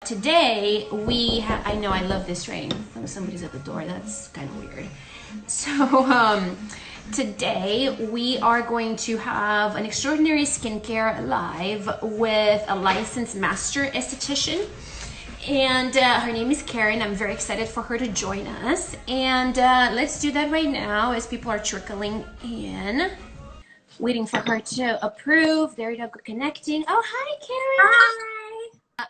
Today we have, I know I love this rain. Oh, somebody's at the door. That's kind of weird. So today we are going to have an extraordinary skincare live with a licensed master esthetician. And her name is Karen. I'm very excited for her to join us. And let's do that right now as people are trickling in. Waiting for her to approve. There you go, connecting. Oh, hi, Karen. Hi.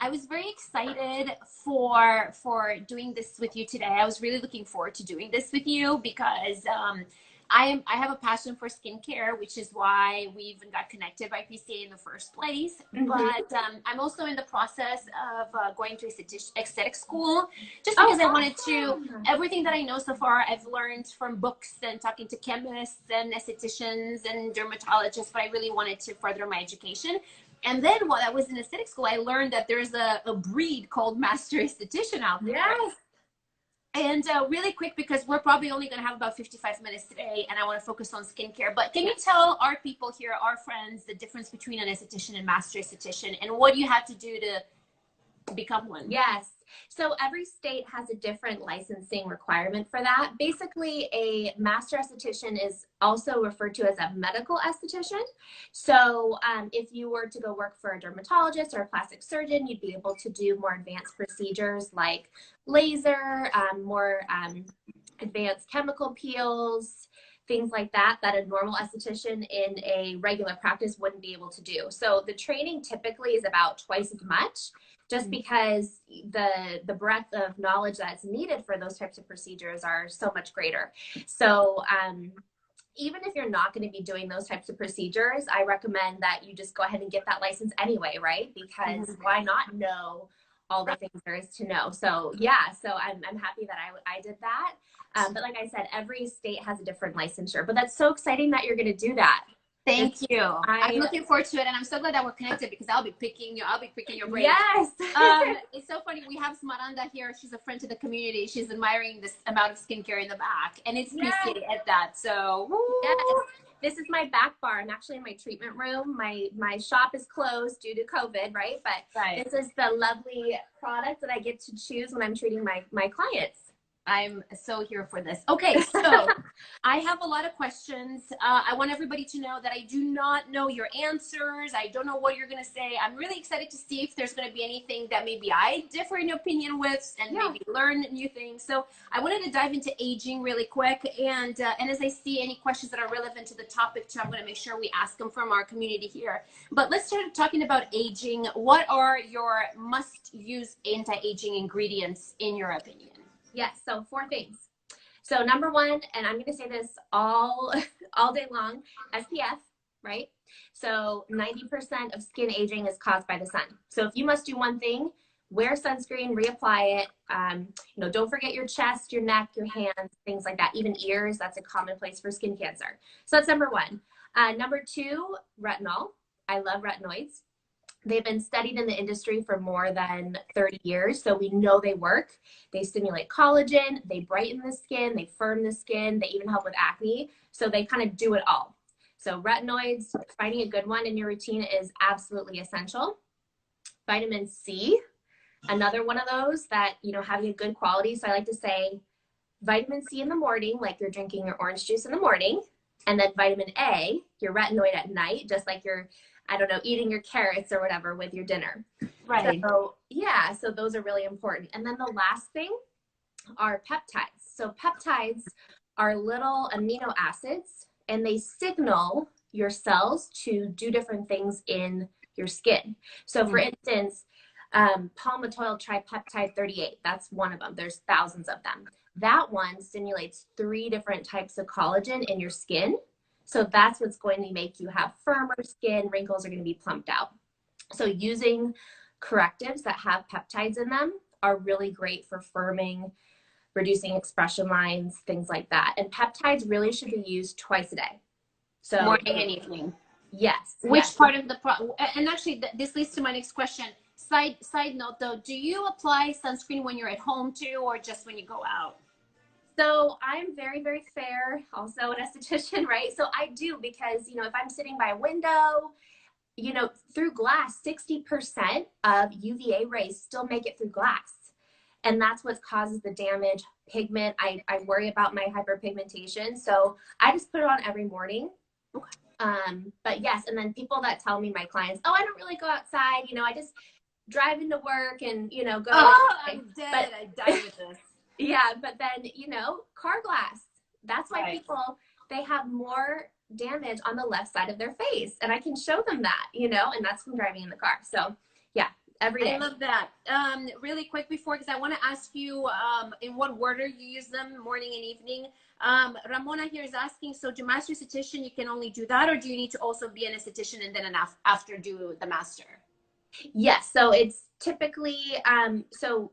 I was very excited for doing this with you today. I was really looking forward to doing this with you because I have a passion for skincare, which is why we even got connected by PCA in the first place. But I'm also in the process of going to aesthetic school, just because I wanted to, everything that I know so far, I've learned from books and talking to chemists and estheticians and dermatologists, but I really wanted to further my education. And then while I was in aesthetic school, I learned that there's a breed called master esthetician out there. Yes. And really quick, because we're probably only going to have about 55 minutes today, and I want to focus on skincare. But can you tell our people here, our friends, the difference between an esthetician and master esthetician, and what you have to do to become one? Yes. So every state has a different licensing requirement for that. Basically, a master esthetician is also referred to as a medical esthetician. So if you were to go work for a dermatologist or a plastic surgeon, you'd be able to do more advanced procedures like laser, more advanced chemical peels, things like that, that a normal esthetician in a regular practice wouldn't be able to do. So the training typically is about twice as much, just because the breadth of knowledge that's needed for those types of procedures are so much greater. So even if you're not going to be doing those types of procedures, I recommend that you just go ahead and get that license anyway, right? Because why not know all the things there is to know? So yeah, so I'm happy that I did that. But like I said, every state has a different licensure, but that's so exciting that you're going to do that. Thank you. I'm looking forward to it, and I'm so glad that we're connected because I'll be picking your brain. Yes. It's so funny. We have Smaranda here. She's a friend to the community. She's admiring this amount of skincare in the back, and it's PCA at that. So yes. This is my back bar. I'm actually in my treatment room. My shop is closed due to COVID, right? But this is the lovely product that I get to choose when I'm treating my clients. I'm so here for this. Okay, so I have a lot of questions. I want everybody to know that I do not know your answers. I don't know what you're going to say. I'm really excited to see if there's going to be anything that maybe I differ in opinion with and maybe learn new things. So I wanted to dive into aging really quick. And as I see any questions that are relevant to the topic too, I'm going to make sure we ask them from our community here. But let's start talking about aging. What are your must-use anti-aging ingredients in your opinion? Yes, so 4 things. So number 1, and I'm going to say this all day long, SPF, right? So 90% of skin aging is caused by the sun. So if you must do one thing, wear sunscreen, reapply it. Don't forget your chest, your neck, your hands, things like that. Even ears, that's a common place for skin cancer. So that's number 1. Number 2, retinol. I love retinoids. They've been studied in the industry for more than 30 years, so we know they work. They stimulate collagen, they brighten the skin, they firm the skin, they even help with acne. So they kind of do it all. So retinoids, finding a good one in your routine is absolutely essential. Vitamin C, another one of those that, having a good quality. So I like to say vitamin C in the morning, like you're drinking your orange juice in the morning, and then vitamin A, your retinoid at night, just like you're, eating your carrots or whatever with your dinner. Right. So yeah, so those are really important. And then the last thing are peptides. So peptides are little amino acids, and they signal your cells to do different things in your skin. So for instance, palmitoyl tripeptide 38, that's one of them. There's thousands of them. That one stimulates 3 different types of collagen in your skin. So that's what's going to make you have firmer skin, wrinkles are going to be plumped out. So using correctives that have peptides in them are really great for firming, reducing expression lines, things like that. And peptides really should be used twice a day. So morning and evening. Yes. Which part of the and actually this leads to my next question. Side note though, do you apply sunscreen when you're at home too, or just when you go out? So I'm very, very fair, also an esthetician, right? So I do, because, if I'm sitting by a window, you know, through glass, 60% of UVA rays still make it through glass. And that's what causes the damage, pigment. I worry about my hyperpigmentation. So I just put it on every morning. But yes, and then people that tell me, my clients, oh, I don't really go outside. You know, I just drive into work and, you know, go. Oh, I'm dead. I died with this. Yeah, but then, you know, car glass. That's why Right. people, they have more damage on the left side of their face. And I can show them that, you know, and that's from driving in the car. So yeah, every day. I love that. Really quick before, because I want to ask you in what order you use them, morning and evening. Ramona here is asking, so do master esthetician, you can only do that, or do you need to also be an esthetician and then after do the master? Yes, so it's typically, so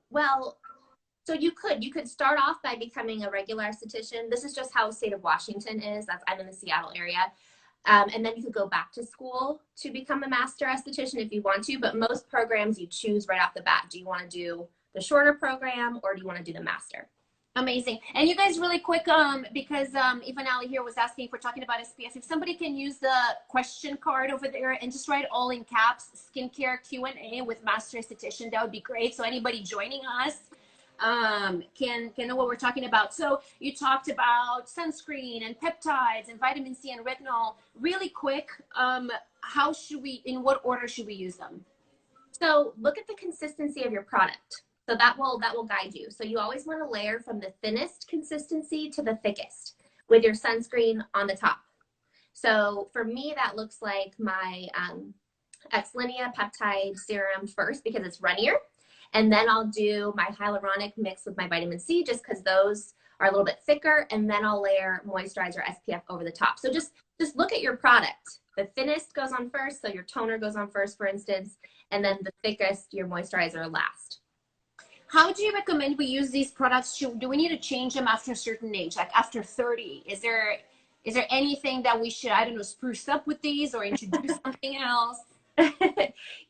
you could start off by becoming a regular esthetician. This is just how the state of Washington is. I'm in the Seattle area. And then you could go back to school to become a master esthetician if you want to, but most programs you choose right off the bat. Do you want to do the shorter program or do you want to do the master? Amazing. And you guys, really quick, because Ivanali here was asking, for talking about SPF, if somebody can use the question card over there and just write all in caps, skincare Q&A with master esthetician, that would be great. So anybody joining us can know what we're talking about. So you talked about sunscreen and peptides and vitamin C and retinol. Really quick, how should we, in what order should we use them? So look at the consistency of your product. So that will guide you. So you always want to layer from the thinnest consistency to the thickest with your sunscreen on the top. So for me, that looks like my 𝑑𝐄𝐀𝐃 peptide serum first because it's runnier. And then I'll do my hyaluronic mixed with my vitamin C just because those are a little bit thicker. And then I'll layer moisturizer SPF over the top. So just look at your product. The thinnest goes on first. So your toner goes on first, for instance, and then the thickest, your moisturizer last. How do you recommend we use these products? Do we need to change them after a certain age, like after 30? Is there anything that we should, I don't know, spruce up with these or introduce something else?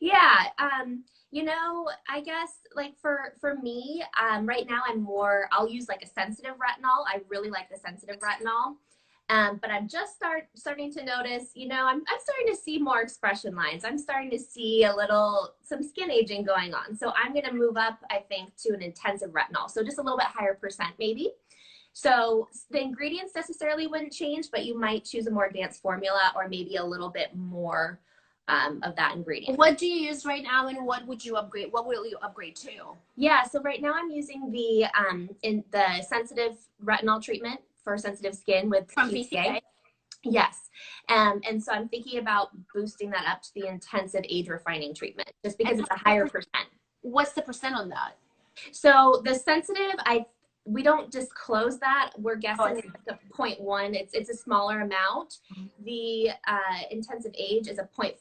Yeah, you know, I guess like for me, right now I'll use like a sensitive retinol. I really like the sensitive retinol. But I'm just starting to notice, you know, I'm starting to see more expression lines. I'm starting to see some skin aging going on. So I'm going to move up, I think, to an intensive retinol. So just a little bit higher percent maybe. So the ingredients necessarily wouldn't change, but you might choose a more advanced formula or maybe a little bit more of that ingredient. What do you use right now, and what would you upgrade? What will you upgrade to? Yeah, so right now I'm using the sensitive retinol treatment for sensitive skin with From PCA. Yes. And so I'm thinking about boosting that up to the intensive age refining treatment just because it's a higher percent. What's the percent on that? So the sensitive, we don't disclose that. We're guessing it's a 0.1. It's a smaller amount. The intensive age is a 0.5%.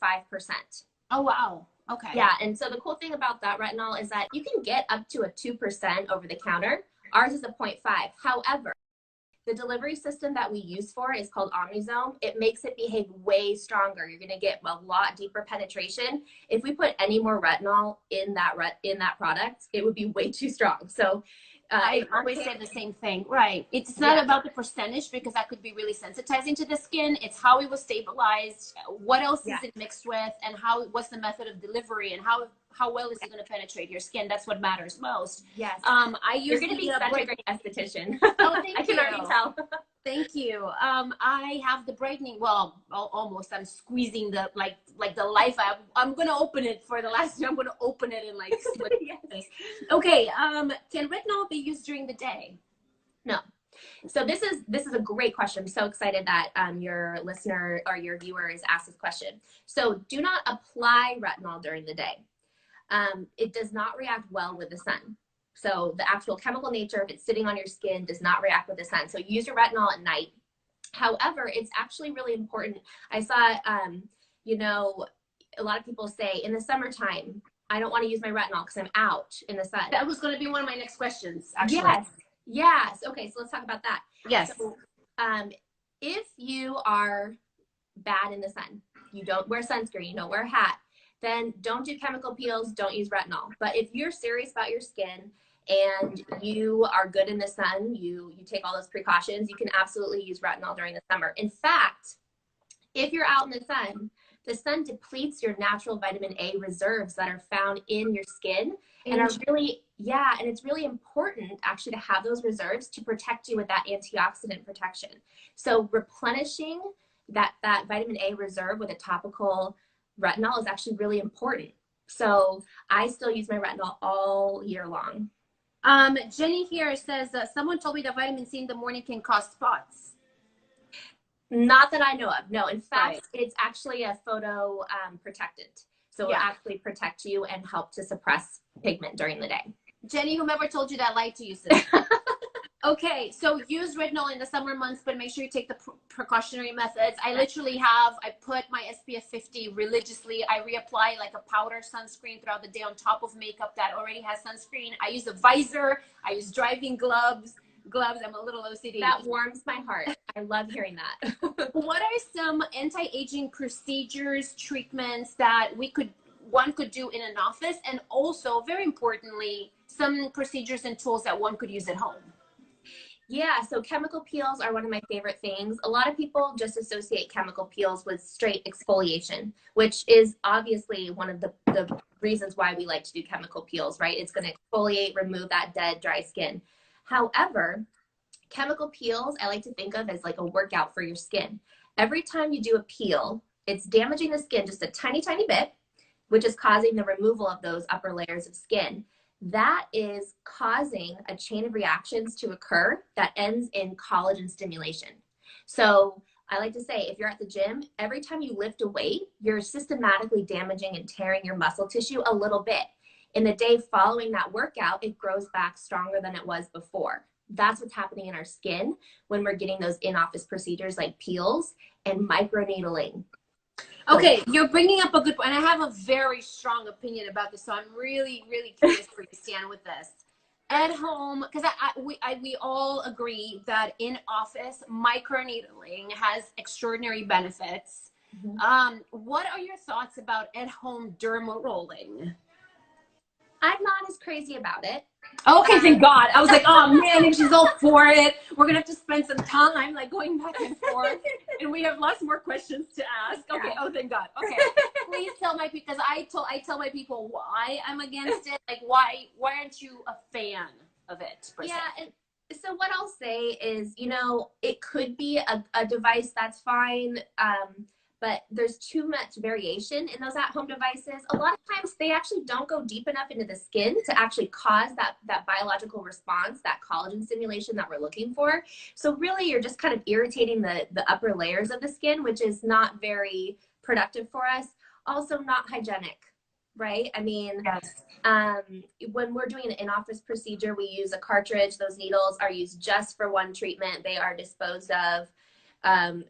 Oh, wow. Okay. Yeah. And so the cool thing about that retinol is that you can get up to a 2% over the counter. Ours is a 0.5. However, the delivery system that we use for it is called Omnizome. It makes it behave way stronger. You're going to get a lot deeper penetration. If we put any more retinol in that product, it would be way too strong. So I always say the same thing, right? It's not about the percentage because that could be really sensitizing to the skin. It's how it was stabilized, what else is it mixed with, and what's the method of delivery, and how well is it going to penetrate your skin? That's what matters most. Yes. You're going to be such a great esthetician. Oh, thank you. I can already tell. Thank you. I have the brightening. Well, almost. I'm squeezing the like the life. I'm gonna open it for the last year. I'm gonna open it in like split seconds. Okay. Can retinol be used during the day? No. So this is a great question. I'm so excited that your listener or your viewer is asked this question. So do not apply retinol during the day. It does not react well with the sun. So the actual chemical nature, if it's sitting on your skin, does not react with the sun. So use your retinol at night. However, it's actually really important. I saw, you know, a lot of people say in the summertime, I don't want to use my retinol because I'm out in the sun. That was going to be one of my next questions, actually. Yes. Yes. Okay. So let's talk about that. Yes. So, if you are bad in the sun, you don't wear sunscreen, you don't wear a hat, then don't do chemical peels, don't use retinol. But if you're serious about your skin and you are good in the sun, you take all those precautions, you can absolutely use retinol during the summer. In fact, if you're out in the sun, the sun depletes your natural vitamin A reserves that are found in your skin and are really, yeah, and it's really important actually to have those reserves to protect you with that antioxidant protection. So replenishing that vitamin A reserve with a topical retinol is actually really important. So I still use my retinol all year long. Jenny here says that someone told me that vitamin C in the morning can cause spots. Not that I know of. No, in fact, it's actually a photo protectant. So it will actually protect you and help to suppress pigment during the day. Jenny, whomever told you that lied to you, sis. Okay, so use retinol in the summer months, but make sure you take the precautionary methods. I literally I put my SPF 50 religiously. I reapply like a powder sunscreen throughout the day on top of makeup that already has sunscreen. I use a visor. I use driving gloves. I'm a little OCD. That warms my heart. I love hearing that. What are some anti-aging procedures, treatments that one could do in an office, and also, very importantly, some procedures and tools that one could use at home? Yeah, so chemical peels are one of my favorite things. A lot of people just associate chemical peels with straight exfoliation, which is obviously one of the reasons why we like to do chemical peels, right? It's going to exfoliate, remove that dead, dry skin. However, chemical peels I like to think of as like a workout for your skin. Every time you do a peel, it's damaging the skin just a tiny, tiny bit, which is causing the removal of those upper layers of skin. That is causing a chain of reactions to occur that ends in collagen stimulation. So I like to say, if you're at the gym, every time you lift a weight, you're systematically damaging and tearing your muscle tissue a little bit. In the day following that workout, it grows back stronger than it was before. That's what's happening in our skin when we're getting those in-office procedures like peels and microneedling. Okay, you're bringing up a good point. And I have a very strong opinion about this, so I'm really, really curious where you stand with this. At home, because we all agree that in office, microneedling has extraordinary benefits. Mm-hmm. What are your thoughts about at-home derma rolling? I'm not as crazy about it. Okay, thank God. I was like, oh man, if she's all for it, we're gonna have to spend some time like going back and forth, and we have lots more questions to ask. Okay, oh thank God. Okay, please tell my people, because I tell my people why I'm against it. Like, why aren't you a fan of it? Yeah, and so what I'll say is, you know, it could be a device that's fine. But there's too much variation in those at-home devices. A lot of times they actually don't go deep enough into the skin to actually cause that biological response, that collagen stimulation that we're looking for. So really you're just kind of irritating the upper layers of the skin, which is not very productive for us. Also not hygienic, right? I mean, yes. When we're doing an in-office procedure, we use a cartridge. Those needles are used just for one treatment. They are disposed of.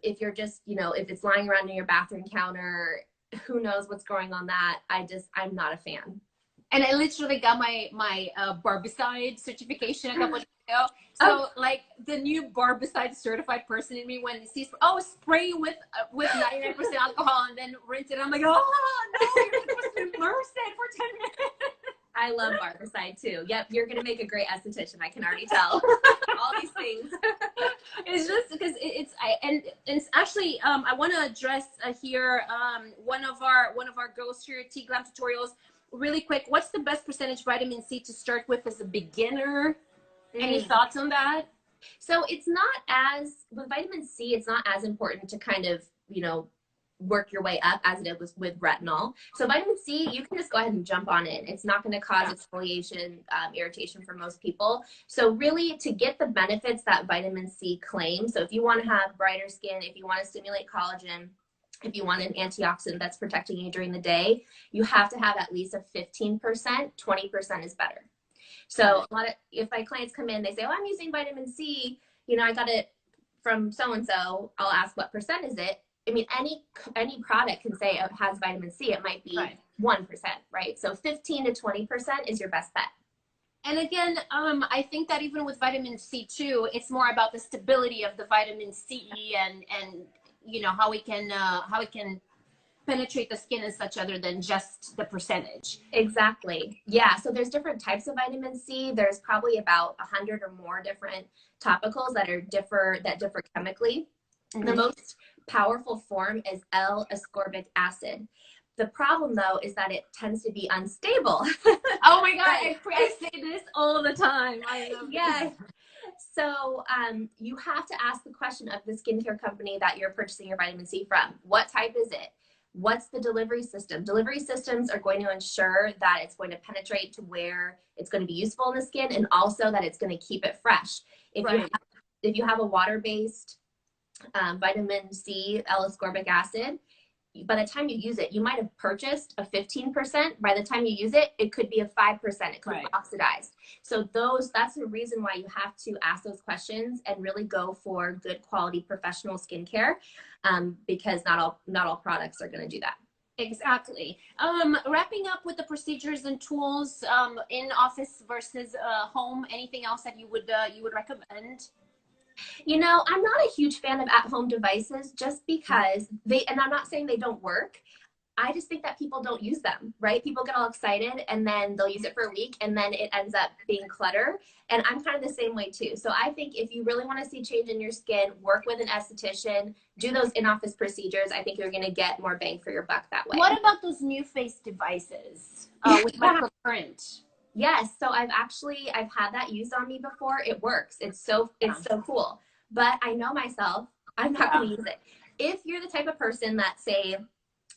If you're just, you know, if it's lying around in your bathroom counter, who knows what's going on that. I'm not a fan. And I literally got my 𝘵𝘓𝑏𝑖𝑐ide certification a couple of days ago. So like the new 𝘵𝑏𝑖𝑐ide certified person in me, when it sees, spray with 99% alcohol and then rinse it. I'm like, oh no, you're supposed to immerse it for 10 minutes. I love 𝘵𝑏𝑖𝑐ide too. Yep, you're gonna make a great esthetician. I can already tell. All these things. It's just because it's actually I want to address here one of our girls here at 𝑘𝐃 tutorials really quick. What's the best percentage vitamin C to start with as a beginner? Any thoughts on that? So it's not as, with vitamin C, it's not as important to kind of, you know, work your way up as it was with retinol. So vitamin C, you can just go ahead and jump on it. It's not going to cause exfoliation, irritation for most people. So really, to get the benefits that vitamin C claims, so if you want to have brighter skin, if you want to stimulate collagen, if you want an antioxidant that's protecting you during the day, you have to have at least a 15%, 20% is better. So if my clients come in, they say, oh, I'm using vitamin C, you know, I got it from so-and-so, I'll ask what percent is it? I mean, any product can say it has vitamin C. It might be 1%, right? So 15 to 20% is your best bet. And again, I think that even with vitamin C too, it's more about the stability of the vitamin C and you know how it can penetrate the skin and such, other than just the percentage. Exactly. Yeah. So there's different types of vitamin C. There's probably about 100 or more different topicals that differ chemically. The most powerful form is L-ascorbic acid. The problem, though, is that it tends to be unstable. Oh my God, I say this all the time. I love Yes. So you have to ask the question of the skincare company that you're purchasing your vitamin C from. What type is it? What's the delivery system? Delivery systems are going to ensure that it's going to penetrate to where it's going to be useful in the skin, and also that it's going to keep it fresh. If you have a water-based vitamin C, L-ascorbic acid, by the time you use it, you might have purchased a 15%. By the time you use it, it could be a 5%. It could be oxidized. So that's the reason why you have to ask those questions and really go for good quality professional skincare, because not all products are going to do that. Exactly. Wrapping up with the procedures and tools in office versus home, anything else that you would recommend? You know, I'm not a huge fan of at-home devices just because and I'm not saying they don't work. I just think that people don't use them, right? People get all excited and then they'll use it for a week and then it ends up being clutter. And I'm kind of the same way too. So I think if you really want to see change in your skin, work with an esthetician, do those in-office procedures. I think you're going to get more bang for your buck that way. What about those new face devices with microcurrent? Yes, so I've had that used on me before. It works. It's so cool. But I know myself, I'm not going to use it. If you're the type of person that, say,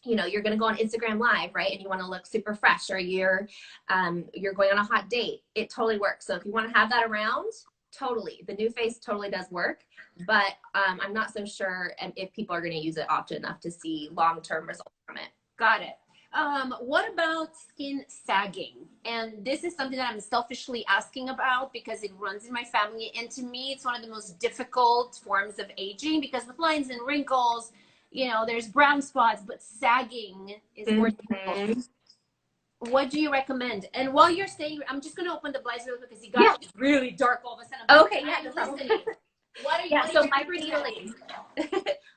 you know, you're going to go on Instagram Live, right, and you want to look super fresh, or you're going on a hot date, it totally works. So if you want to have that around, totally, the new face totally does work. But I'm not so sure if people are going to use it often enough to see long-term results from it. Got it. What about skin sagging? And this is something that I'm selfishly asking about because it runs in my family. And to me, it's one of the most difficult forms of aging because with lines and wrinkles, you know, there's brown spots, but sagging is more difficult. What do you recommend? And while you're saying, I'm just going to open the blinds real quick because you got really dark all of a sudden. Okay, no problem. What are you? So microneedling.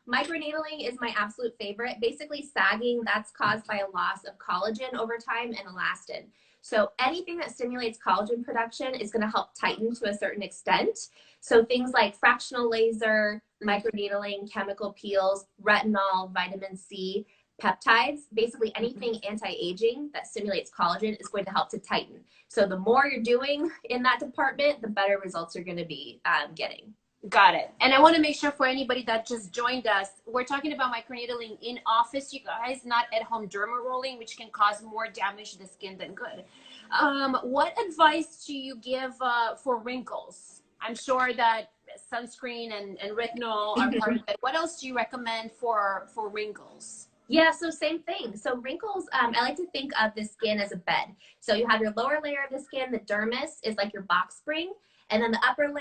Microneedling is my absolute favorite. Basically, sagging, that's caused by a loss of collagen over time and elastin. So anything that stimulates collagen production is going to help tighten to a certain extent. So things like fractional laser, microneedling, chemical peels, retinol, vitamin C, peptides, basically anything anti-aging that stimulates collagen is going to help to tighten. So the more you're doing in that department, the better results you're going to be getting. Got it. And I want to make sure for anybody that just joined us, we're talking about microneedling in office, you guys, not at home derma rolling, which can cause more damage to the skin than good. What advice do you give for wrinkles? I'm sure that sunscreen and retinol are part of it. What else do you recommend for wrinkles? Yeah, so same thing. So wrinkles, I like to think of the skin as a bed. So you have your lower layer of the skin, the dermis is like your box spring. And then the upper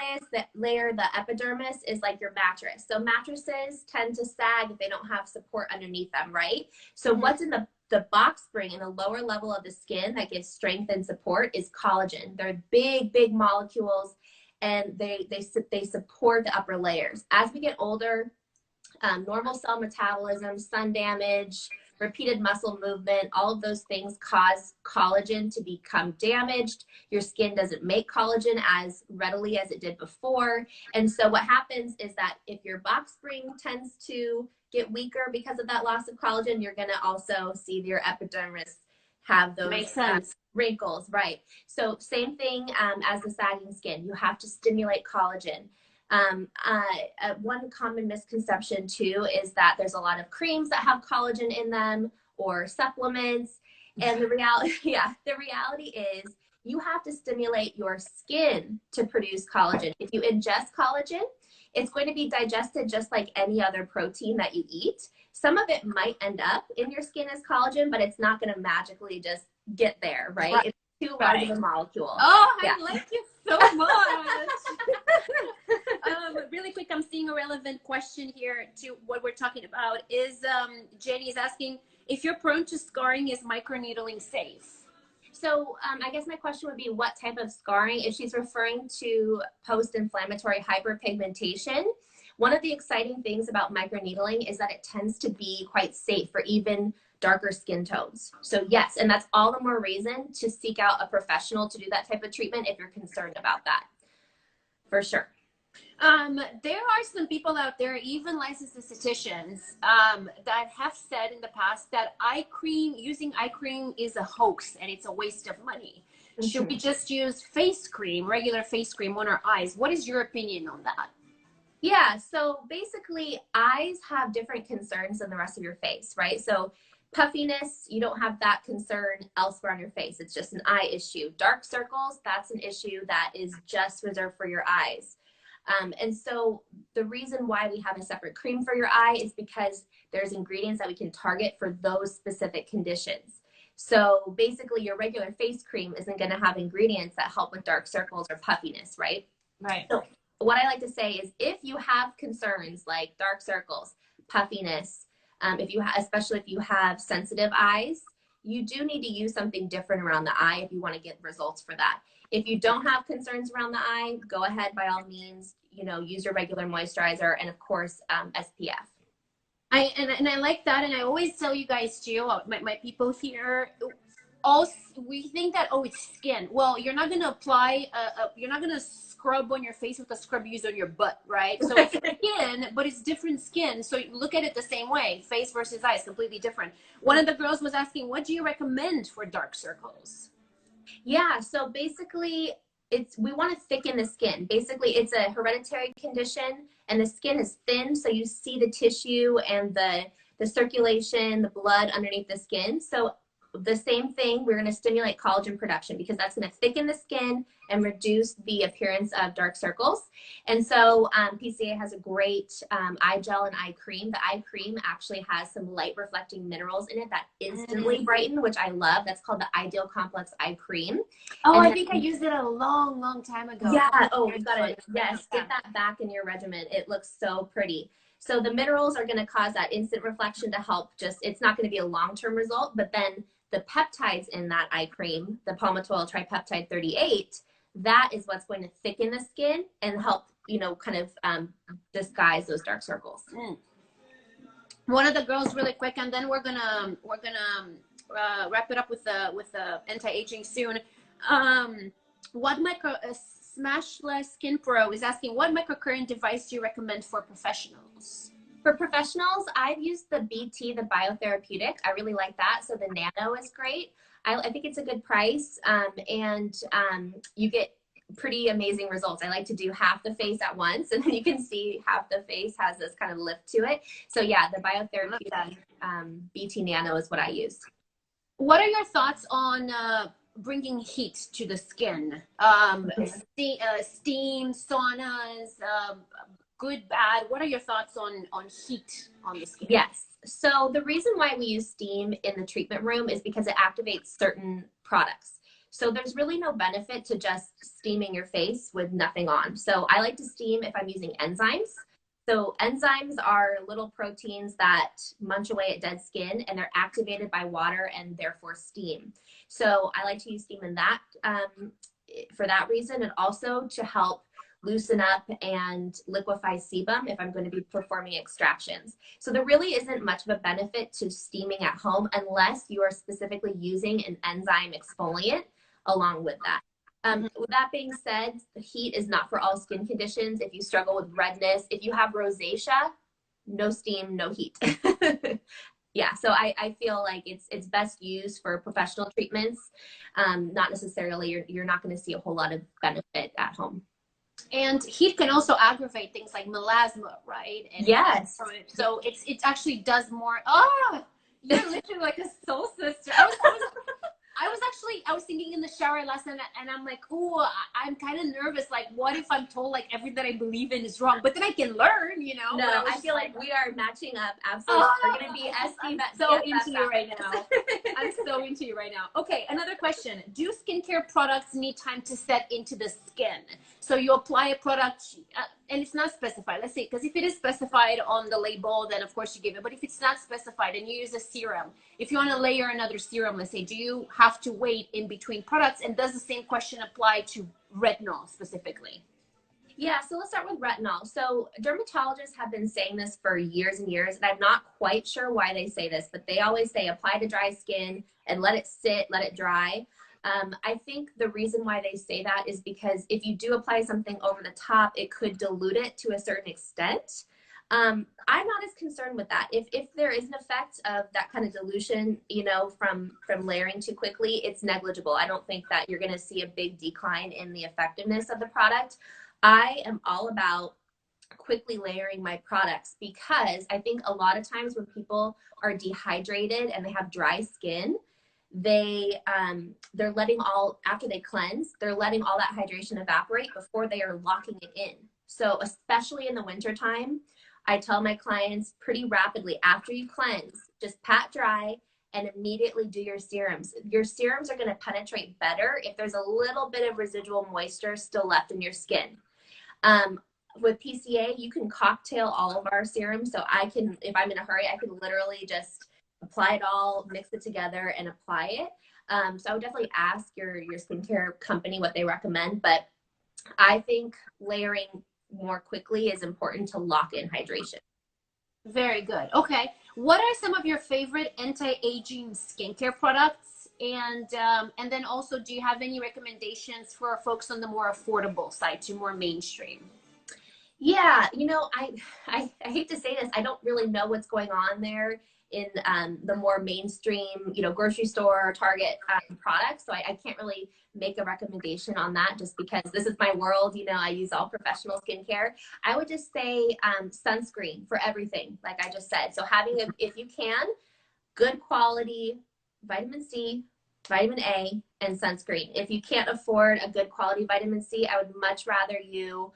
layer, the epidermis, is like your mattress. So mattresses tend to sag if they don't have support underneath them, right? So what's in the box spring in the lower level of the skin that gives strength and support is collagen. They're big, big molecules, and they support the upper layers. As we get older, normal cell metabolism, sun damage, repeated muscle movement, all of those things cause collagen to become damaged. Your skin doesn't make collagen as readily as it did before. And so what happens is that if your box spring tends to get weaker because of that loss of collagen, you're going to also see your epidermis have those wrinkles, right? So same thing as the sagging skin. You have to stimulate collagen. One common misconception too is that there's a lot of creams that have collagen in them or supplements. And the reality is you have to stimulate your skin to produce collagen. If you ingest collagen, it's going to be digested just like any other protein that you eat. Some of it might end up in your skin as collagen, but it's not going to magically just get there, right? It's too large of a molecule. Oh, I like you so much. Really quick, I'm seeing a relevant question here to what we're talking about. Is Jenny is asking if you're prone to scarring, is microneedling safe? So I guess my question would be what type of scarring? If she's referring to post-inflammatory hyperpigmentation, one of the exciting things about microneedling is that it tends to be quite safe for even darker skin tones. So yes, and that's all the more reason to seek out a professional to do that type of treatment if you're concerned about that, for sure. There are some people out there, even licensed estheticians, that have said in the past that using eye cream is a hoax and it's a waste of money. Should we just use face cream, regular face cream on our eyes? What is your opinion on that? Yeah, so basically eyes have different concerns than the rest of your face, right? So puffiness, you don't have that concern elsewhere on your face. It's just an eye issue. Dark circles, that's an issue that is just reserved for your eyes. And so the reason why we have a separate cream for your eye is because there's ingredients that we can target for those specific conditions. So basically your regular face cream isn't going to have ingredients that help with dark circles or puffiness, right? Right. So what I like to say is if you have concerns like dark circles, puffiness, especially if you have sensitive eyes, you do need to use something different around the eye if you want to get results for that. If you don't have concerns around the eye, go ahead by all means, use your regular moisturizer and of course SPF. I like that, and I always tell you guys too, my people here, we think that, oh, it's skin. Well, you're not gonna apply you're not gonna scrub on your face with a scrub you use on your butt, right? So it's skin, but it's different skin. So you look at it the same way. Face versus eyes, completely different. One of the girls was asking, what do you recommend for dark circles? Yeah, so basically we want to thicken the skin. Basically, it's a hereditary condition and the skin is thin, so you see the tissue and the circulation, the blood underneath the skin. So the same thing, we're going to stimulate collagen production because that's going to thicken the skin and reduce the appearance of dark circles. And so PCA has a great eye gel and eye cream. The eye cream actually has some light reflecting minerals in it that instantly brighten, which I love. That's called the Ideal Complex Eye Cream. Oh, and I think I used it a long time ago. Yeah. Oh, you got it. Yes. Get that back in your regimen. It looks so pretty. So the minerals are going to cause that instant reflection to help it's not going to be a long-term result, but then the peptides in that eye cream, the palmitoyl tripeptide 38, that is what's going to thicken the skin and help, kind of disguise those dark circles. One of the girls, really quick, and then we're gonna wrap it up with the anti-aging soon. Smashless Skin Pro is asking, what microcurrent device do you recommend for professionals? For professionals, I've used the BT, the biotherapeutic. I really like that. So the nano is great. I think it's a good price, and you get pretty amazing results. I like to do half the face at once, and then you can see half the face has this kind of lift to it. So yeah, the biotherapeutic BT nano is what I use. What are your thoughts on bringing heat to the skin? Steam, saunas, good, bad. What are your thoughts on heat on the skin? Yes. So the reason why we use steam in the treatment room is because it activates certain products. So there's really no benefit to just steaming your face with nothing on. So I like to steam if I'm using enzymes. So enzymes are little proteins that munch away at dead skin, and they're activated by water and therefore steam. So I like to use steam in that for that reason, and also to help loosen up and liquefy sebum if I'm going to be performing extractions. So there really isn't much of a benefit to steaming at home unless you are specifically using an enzyme exfoliant along with that. With that being said, the heat is not for all skin conditions. If you struggle with redness, if you have rosacea, no steam, no heat. Yeah, so I feel like it's best used for professional treatments. Not necessarily, you're not going to see a whole lot of benefit at home. And heat can also aggravate things like melasma, right? And yes. So it actually does more. Oh, you're literally like a soul sister. I was thinking in the shower last night, and I'm like, oh, I'm kind of nervous. Like, what if I'm told like everything that I believe in is wrong? But then I can learn, No, I feel like we are matching up. Absolutely. We're going to be I'm so into you right now. I'm so into you right now. Okay, another question. Do skincare products need time to set into the skin? So you apply a product, and it's not specified. Let's say, because if it is specified on the label, then of course you give it. But if it's not specified and you use a serum, if you want to layer another serum, let's say, do you have to wait in between products? And does the same question apply to retinol specifically? Yeah, so let's start with retinol. So dermatologists have been saying this for years and years, and I'm not quite sure why they say this, but they always say apply to dry skin and let it sit, let it dry. I think the reason why they say that is because if you do apply something over the top, it could dilute it to a certain extent. I'm not as concerned with that. If there is an effect of that kind of dilution, you know, from layering too quickly, it's negligible. I don't think that you're going to see a big decline in the effectiveness of the product. I am all about quickly layering my products because I think a lot of times when people are dehydrated and they have dry skin, they're letting after they cleanse, they're letting all that hydration evaporate before they are locking it in. So especially in the wintertime, I tell my clients pretty rapidly after you cleanse, just pat dry and immediately do your serums. Your serums are going to penetrate better if there's a little bit of residual moisture still left in your skin. With PCA, you can cocktail all of our serums. So I can, if I'm in a hurry, I can literally just apply it all, mix it together and apply it. So I would definitely ask your skincare company what they recommend, but I think layering more quickly is important to lock in hydration. Very good. Okay. What are some of your favorite anti-aging skincare products? And then also, do you have any recommendations for folks on the more affordable side to more mainstream? Yeah, you know, I hate to say this, I don't really know what's going on there in the more mainstream, you know, grocery store, Target products. So I can't really make a recommendation on that just because this is my world. You know, I use all professional skincare. I would just say sunscreen for everything, like I just said. So having, if you can, good quality vitamin C, vitamin A, and sunscreen. If you can't afford a good quality vitamin C, I would much rather you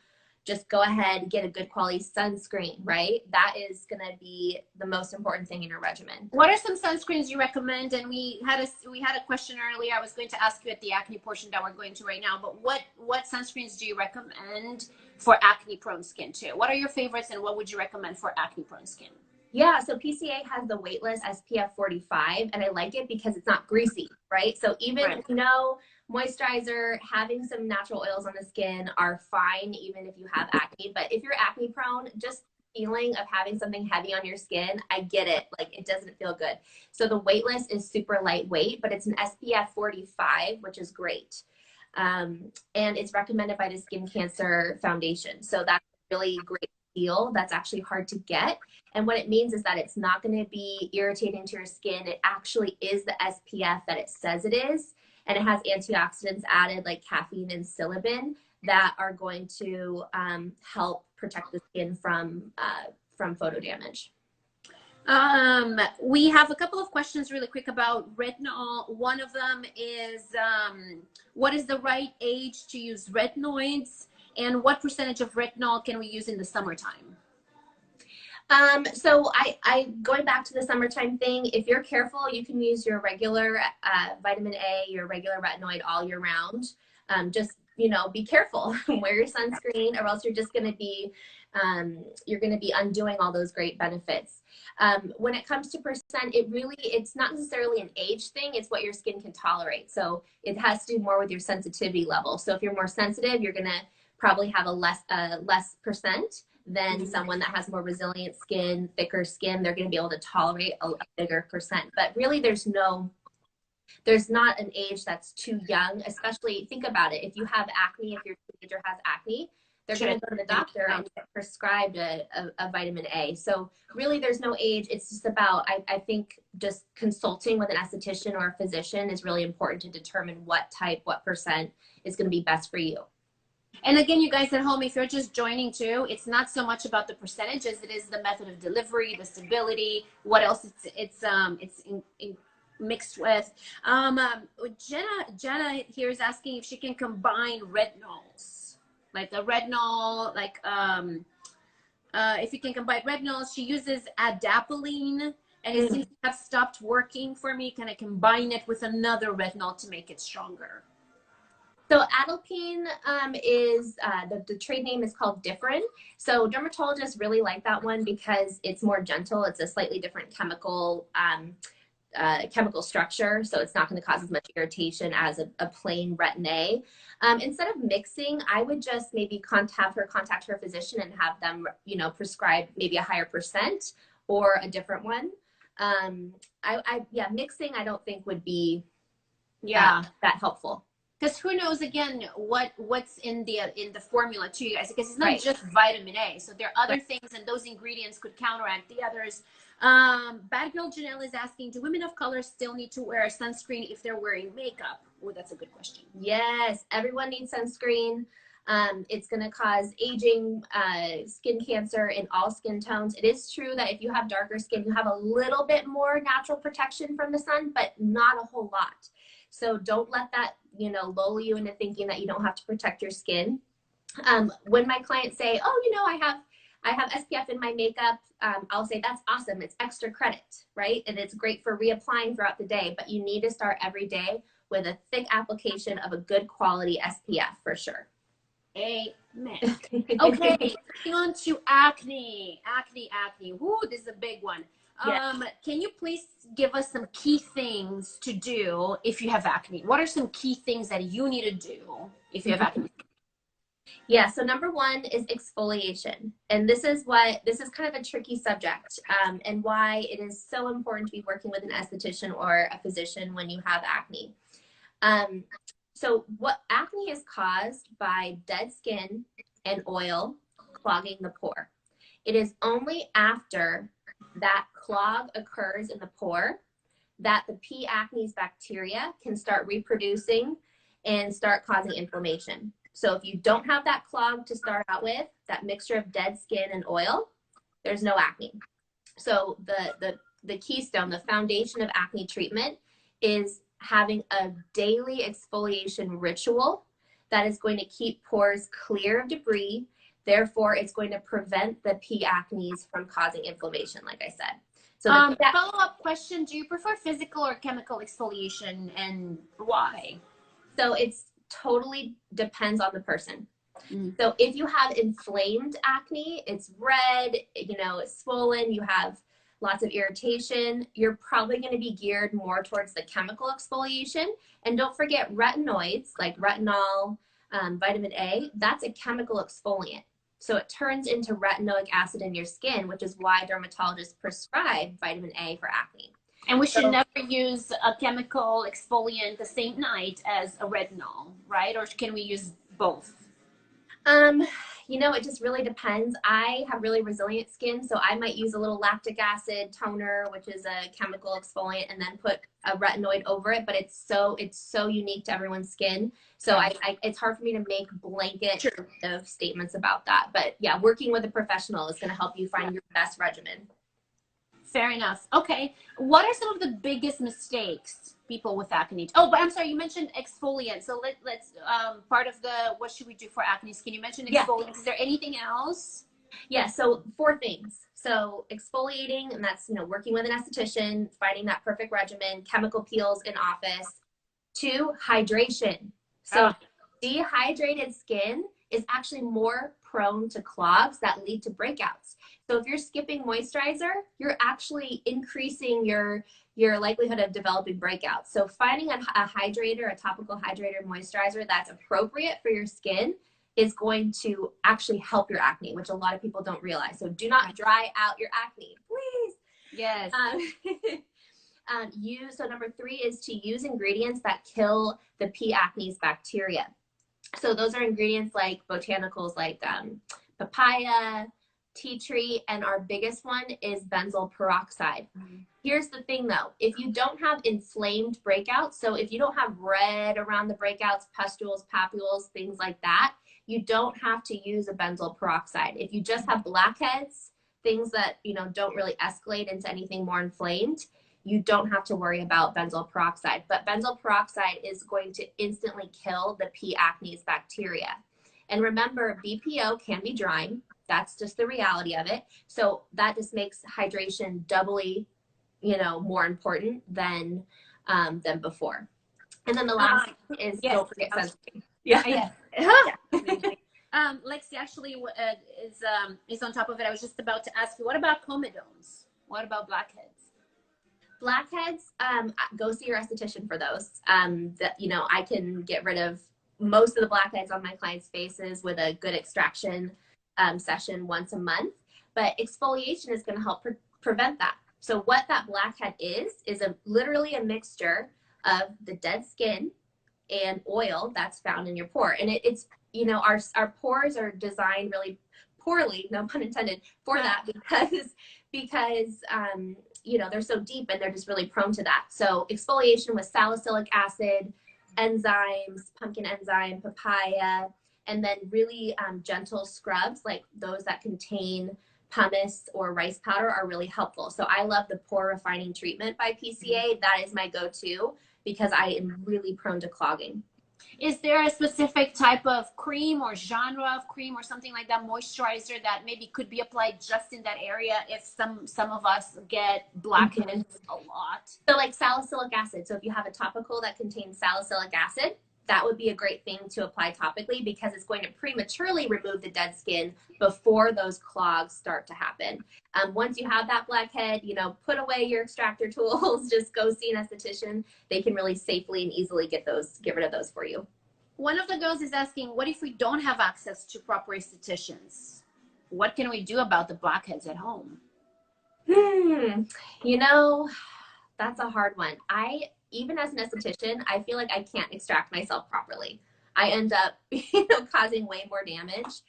just go ahead and get a good quality sunscreen, right? That is going to be the most important thing in your regimen. What are some sunscreens you recommend? And we had a question earlier. I was going to ask you at the acne portion that we're going to right now, but what sunscreens do you recommend for acne prone skin too? What are your favorites and what would you recommend for acne prone skin? Yeah, so PCA has the weightless SPF 45, and I like it because it's not greasy, right? So even, you know, moisturizer, having some natural oils on the skin are fine, even if you have acne. But if you're acne prone, just feeling of having something heavy on your skin, I get it. Like, it doesn't feel good. So the weightless is super lightweight, but it's an SPF 45, which is great. And it's recommended by the Skin Cancer Foundation. So that's a really great deal. That's actually hard to get. And what it means is that it's not going to be irritating to your skin. It actually is the SPF that it says it is. And it has antioxidants added like caffeine and psilocybin that are going to help protect the skin from photo damage. We have a couple of questions really quick about retinol. One of them is, what is the right age to use retinoids? And what percentage of retinol can we use in the summertime? So I going back to the summertime thing, if you're careful, you can use your regular vitamin A, your regular retinoid all year round. Just, you know, be careful, wear your sunscreen, or else you're just going to be, undoing all those great benefits. When it comes to percent, it's not necessarily an age thing. It's what your skin can tolerate. So it has to do more with your sensitivity level. So if you're more sensitive, you're going to probably have a less percent than someone that has more resilient skin, thicker skin. They're going to be able to tolerate a bigger percent. But really, there's not an age that's too young. Especially, think about it. If you have acne, if your teenager has acne, they're going to go to the doctor and get prescribed a vitamin A. So really, there's no age. It's just about, I think, just consulting with an esthetician or a physician is really important to determine what percent is going to be best for you. And again, you guys at home, if you're just joining too, it's not so much about the percentages. It is the method of delivery, the stability, what else it's mixed with. Jenna here is asking if she can combine retinols, like a retinol, like if you can combine retinols. She uses adapalene, and it seems to have stopped working for me. Can I combine it with another retinol to make it stronger? So adapalene is, the trade name is called Differin. So dermatologists really like that one because it's more gentle. It's a slightly different chemical structure. So it's not going to cause as much irritation as a plain Retin A. Instead of mixing, I would just maybe contact her physician and have them, you know, prescribe maybe a higher percent or a different one. Yeah, mixing I don't think would be Yeah. that helpful. Because who knows again what's in the formula too, you guys? Because it's not Right. just vitamin A, so there are other Right. things, and those ingredients could counteract the others. Bad Girl Janelle is asking, do women of color still need to wear sunscreen if they're wearing makeup? Oh, that's a good question. Yes, everyone needs sunscreen. It's going to cause aging, skin cancer in all skin tones. It is true that if you have darker skin, you have a little bit more natural protection from the sun, but not a whole lot. So don't let that, you know, lull you into thinking that you don't have to protect your skin. When my clients say, oh, you know, I have SPF in my makeup, I'll say that's awesome. It's extra credit, right? And it's great for reapplying throughout the day, but you need to start every day with a thick application of a good quality SPF for sure. Amen. Okay, moving on to acne. Woo, this is a big one. Yeah. Can you please give us some key things to do if you have acne? What are some key things that you need to do if you have acne? Yeah, so number one is exfoliation. And this is kind of a tricky subject, and why it is so important to be working with an esthetician or a physician when you have acne. So what acne is caused by dead skin and oil clogging the pore. It is only after that clog occurs in the pore that the P. acnes bacteria can start reproducing and start causing inflammation. So if you don't have that clog to start out with, that mixture of dead skin and oil, there's no acne. So the keystone, the foundation of acne treatment is having a daily exfoliation ritual that is going to keep pores clear of debris. Therefore, it's going to prevent the P. acnes from causing inflammation, like I said. So follow-up question, do you prefer physical or chemical exfoliation, and why? So it's totally depends on the person. So if you have inflamed acne, it's red, you know, it's swollen, you have lots of irritation, you're probably going to be geared more towards the chemical exfoliation. And don't forget retinoids like retinol, vitamin A, that's a chemical exfoliant. So it turns into retinoic acid in your skin, which is why dermatologists prescribe vitamin A for acne. And we should never use a chemical exfoliant the same night as a retinol, right? Or can we use both? You know, it just really depends. I have really resilient skin, so I might use a little lactic acid toner, which is a chemical exfoliant, and then put a retinoid over it. But it's so unique to everyone's skin. So it's hard for me to make blanket of statements about that. But yeah, working with a professional is going to help you find your best regimen. Fair enough. Okay. What are some of the biggest mistakes people with acne? Oh, but I'm sorry, you mentioned exfoliant. So let's part of the what should we do for acne skin? You mentioned exfoliant. Yeah. Is there anything else? Yeah, so 4 things. So exfoliating, and that's, you know, working with an esthetician, finding that perfect regimen, chemical peels in office. 2, hydration. So dehydrated skin is actually more prone to clogs that lead to breakouts. So if you're skipping moisturizer, you're actually increasing your likelihood of developing breakouts. So finding a hydrator, a topical hydrator moisturizer that's appropriate for your skin is going to actually help your acne, which a lot of people don't realize. So do not dry out your acne, please. Yes. So number 3 is to use ingredients that kill the P. acnes bacteria. So those are ingredients like botanicals like papaya, tea tree, and our biggest one is benzoyl peroxide. Here's the thing though, if you don't have inflamed breakouts, so if you don't have red around the breakouts, pustules, papules, things like that, you don't have to use a benzoyl peroxide. If you just have blackheads, things that, you know, don't really escalate into anything more inflamed, you don't have to worry about benzoyl peroxide. But benzoyl peroxide is going to instantly kill the P. acnes bacteria. And remember, BPO can be drying. That's just the reality of it. So that just makes hydration doubly, you know, more important than before. And then the last is don't forget sunscreen. Yeah. Lexi actually is on top of it. I was just about to ask you, what about comedones? What about blackheads? Blackheads, go see your esthetician for those. That, you know, I can get rid of most of the blackheads on my clients' faces with a good extraction session once a month. But exfoliation is going to help prevent that. So what that blackhead is literally a mixture of the dead skin and oil that's found in your pore. And it's, you know, our pores are designed really poorly, no pun intended, for that, because you know, they're so deep and they're just really prone to that. So exfoliation with salicylic acid, enzymes, pumpkin enzyme, papaya, and then really gentle scrubs like those that contain pumice or rice powder are really helpful. So I love the pore refining treatment by PCA. That is my go-to because I am really prone to clogging. Is there a specific type of cream or genre of cream or something like that, moisturizer, that maybe could be applied just in that area if some of us get blackheads a lot? So like salicylic acid. So if you have a topical that contains salicylic acid, that would be a great thing to apply topically because it's going to prematurely remove the dead skin before those clogs start to happen. Once you have that blackhead, you know, put away your extractor tools, just go see an esthetician. They can really safely and easily get rid of those for you. One of the girls is asking, what if we don't have access to proper estheticians? What can we do about the blackheads at home? You know, that's a hard one. Even as an esthetician, I feel like I can't extract myself properly. I end up, you know, causing way more damage.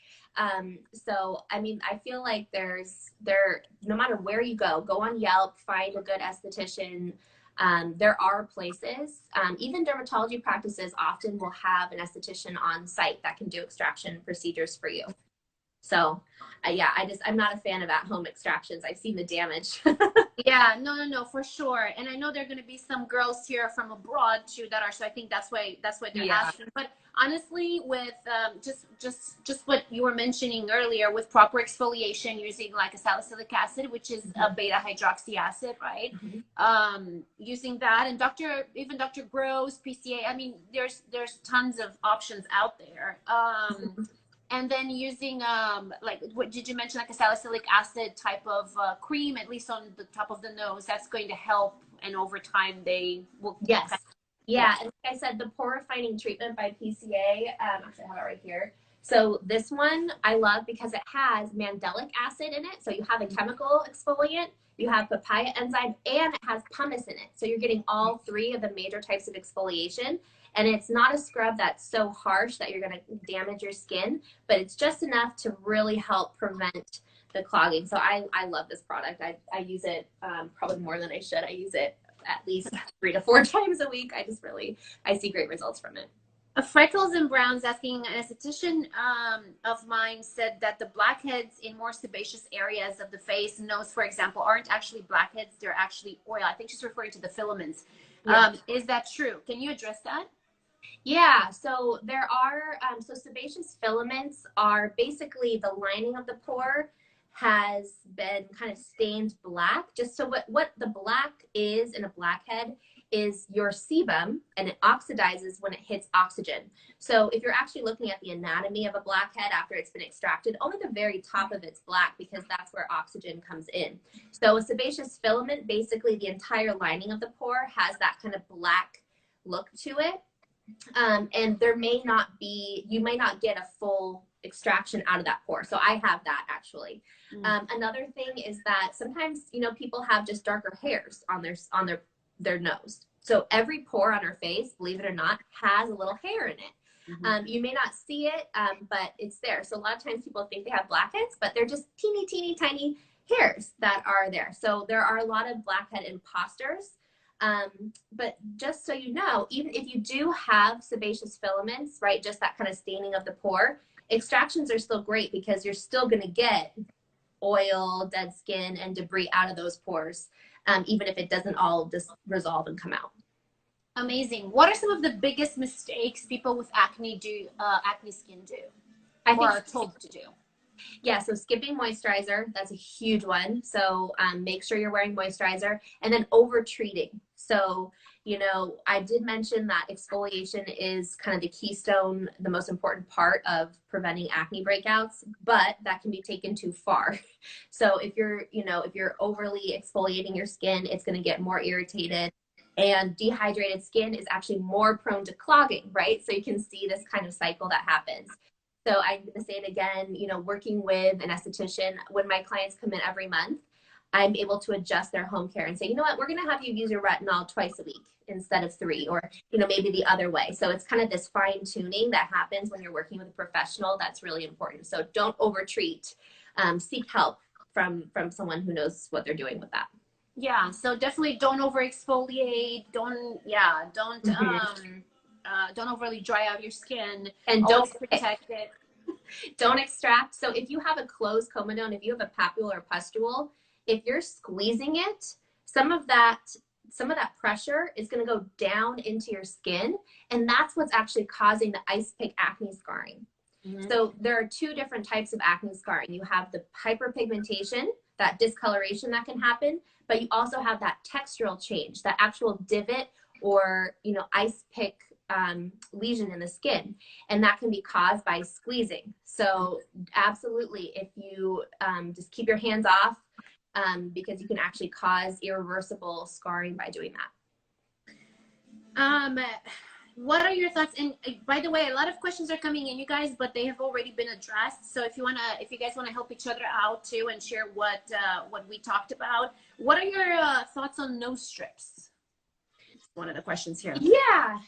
So, I mean, I feel like no matter where you go on Yelp, find a good esthetician. There are places, even dermatology practices often will have an esthetician on site that can do extraction procedures for you. So yeah, I'm not a fan of at-home extractions. I've seen the damage. Yeah, no, for sure. And I know there are going to be some girls here from abroad too that are, so I think that's why they're asking. But honestly, with just what you were mentioning earlier, with proper exfoliation using like a salicylic acid, which is a beta-hydroxy acid, right? Using that, and even Dr. Gross, PCA, I mean, there's tons of options out there. And then using, like, what did you mention, like a salicylic acid type of cream, at least on the top of the nose, that's going to help. And over time, they will. Yes. Yeah. And like I said, the pore refining treatment by PCA, actually I have it right here. So this one I love because it has mandelic acid in it. So you have a chemical exfoliant, you have papaya enzyme, and it has pumice in it. So you're getting all three of the major types of exfoliation. And it's not a scrub that's so harsh that you're going to damage your skin, but it's just enough to really help prevent the clogging. So I love this product. I use it probably more than I should. I use it at least 3 to 4 times a week. I see great results from it. Freckles and Browns asking, an esthetician of mine said that the blackheads in more sebaceous areas of the face, nose, for example, aren't actually blackheads. They're actually oil. I think she's referring to the filaments. Yeah. Is that true? Can you address that? Yeah, so there are, so sebaceous filaments are basically the lining of the pore has been kind of stained black. Just so what the black is in a blackhead is your sebum, and it oxidizes when it hits oxygen. So if you're actually looking at the anatomy of a blackhead after it's been extracted, only the very top of it's black because that's where oxygen comes in. So a sebaceous filament, basically the entire lining of the pore has that kind of black look to it. And there may not be, you might not get a full extraction out of that pore. So I have that actually. Another thing is that sometimes, you know, people have just darker hairs on their nose. So every pore on our face, believe it or not, has a little hair in it. You may not see it, but it's there. So a lot of times people think they have blackheads, but they're just teeny tiny hairs that are there. So there are a lot of blackhead imposters. But just so you know, even if you do have sebaceous filaments, right, just that kind of staining of the pore, extractions are still great because you're still going to get oil, dead skin, and debris out of those pores, even if it doesn't all just resolve and come out. Amazing. What are some of the biggest mistakes people with acne skin do? Or are told to do? Yeah, so skipping moisturizer, that's a huge one. So make sure you're wearing moisturizer, and then over treating. So, you know, I did mention that exfoliation is kind of the keystone, the most important part of preventing acne breakouts, but that can be taken too far. So if you're overly exfoliating your skin, it's going to get more irritated, and dehydrated skin is actually more prone to clogging, right? So you can see this kind of cycle that happens. So I'm going to say it again, you know, working with an esthetician, when my clients come in every month, I'm able to adjust their home care and say, you know what, we're going to have you use your retinol twice a week instead of 3, or, you know, maybe the other way. So it's kind of this fine tuning that happens when you're working with a professional. That's really important. So don't overtreat. Seek help from someone who knows what they're doing with that. Yeah. So definitely don't over exfoliate. Don't overly dry out your skin, and always don't protect it. Don't extract. So if you have a closed comedone, if you have a papule or pustule, if you're squeezing it, some of that pressure is going to go down into your skin, and that's what's actually causing the 𝘂𝑗 acne scarring. Mm-hmm. So there are 2 different types of acne scarring. You have the hyperpigmentation, that discoloration that can happen, but you also have that textural change, that actual divot or, you know, 𝘂𝑗 lesion in the skin, and that can be caused by squeezing. So absolutely, if you just keep your hands off, because you can actually cause irreversible scarring by doing that. What are your thoughts? And by the way, a lot of questions are coming in, you guys, but they have already been addressed. So if you guys wanna help each other out too and share what we talked about, what are your thoughts on nose strips? One of the questions here. Yeah.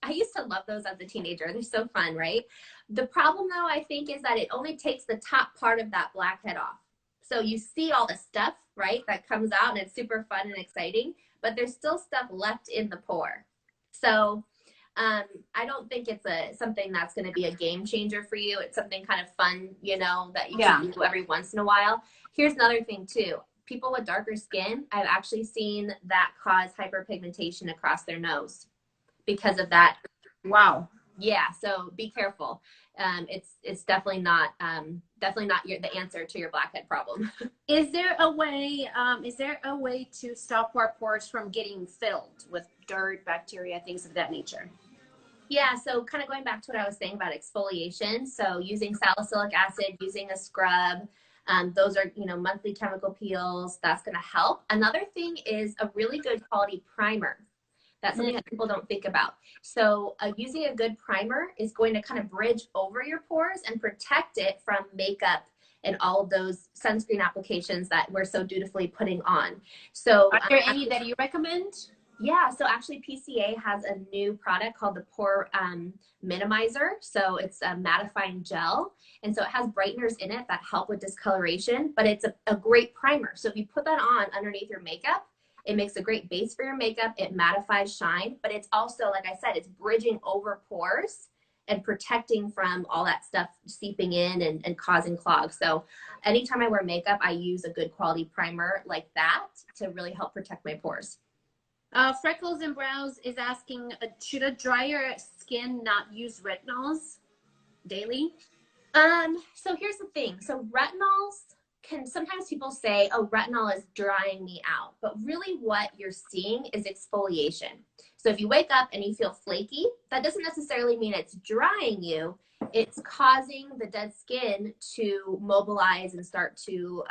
I used to love those as a teenager. They're so fun, right? The problem though, I think, is that it only takes the top part of that blackhead off. So you see all the stuff, right, that comes out, and it's super fun and exciting, but there's still stuff left in the pore. So I don't think it's something that's going to be a game changer for you. It's something kind of fun, you know, that you can do every once in a while. Here's another thing too. People with darker skin, I've actually seen that cause hyperpigmentation across their nose because of that. Wow. Yeah. So be careful. It's definitely not the answer to your blackhead problem. Is there a way to stop our pores from getting filled with dirt, bacteria, things of that nature? Yeah, so kind of going back to what I was saying about exfoliation. So using salicylic acid, using a scrub, those are, you know, monthly chemical peels. That's going to help. Another thing is a really good quality primer. That's something that people don't think about. So using a good primer is going to kind of bridge over your pores and protect it from makeup and all of those sunscreen applications that we're so dutifully putting on. So are there any that you recommend? Yeah, so actually PCA has a new product called the Pore Minimizer. So it's a mattifying gel. And so it has brighteners in it that help with discoloration, but it's a great primer. So if you put that on underneath your makeup, it makes a great base for your makeup. It mattifies shine, but it's also, like I said, it's bridging over pores and protecting from all that stuff seeping in and causing clogs. So anytime I wear makeup, I use a good quality primer like that to really help protect my pores. Freckles and Brows is asking, should a drier skin not use retinols daily? So here's the thing. So retinols sometimes people say, oh, retinol is drying me out, but really what you're seeing is exfoliation. So if you wake up and you feel flaky, that doesn't necessarily mean it's drying you. It's causing the dead skin to mobilize and start to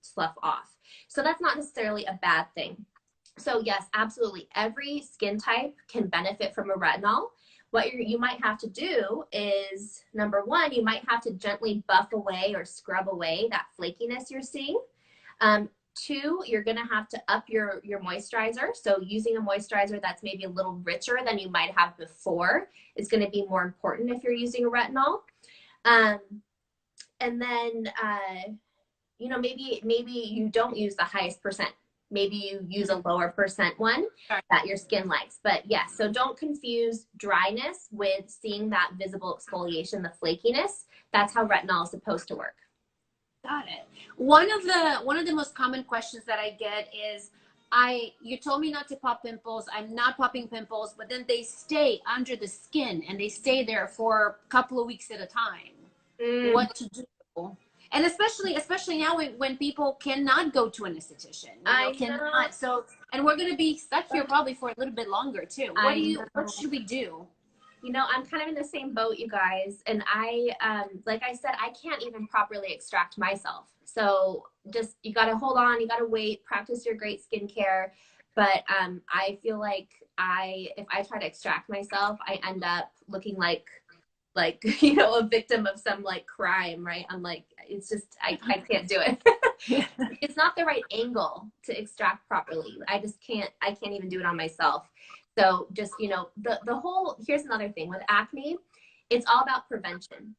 slough off. So that's not necessarily a bad thing. So yes, absolutely. Every skin type can benefit from a retinol. What you might have to do is, number one, you might have to gently buff away or scrub away that flakiness you're seeing. 2, you're going to have to up your moisturizer. So using a moisturizer that's maybe a little richer than you might have before is going to be more important if you're using a retinol. And then, you know, maybe you don't use the highest percent. Maybe you use a lower percent one that your skin likes. But yes, so don't confuse dryness with seeing that visible exfoliation, the flakiness. That's how retinol is supposed to work. Got it. One of the most common questions that I get is, you told me not to pop pimples. I'm not popping pimples, but then they stay under the skin and they stay there for a couple of weeks at a time. What to do? And especially now when people cannot go to an esthetician, cannot. So, and we're going to be stuck here probably for a little bit longer too. What should we do? You know, I'm kind of in the same boat, you guys. And like I said, I can't even properly extract myself. So just, you got to hold on, you got to wait, practice your great skincare. But I feel like if I try to extract myself, I end up looking like, you know, a victim of some like crime, right? I'm like, it's just, I can't do it. It's not the right angle to extract properly. I can't even do it on myself. So just, you know, the whole, here's another thing with acne, it's all about prevention.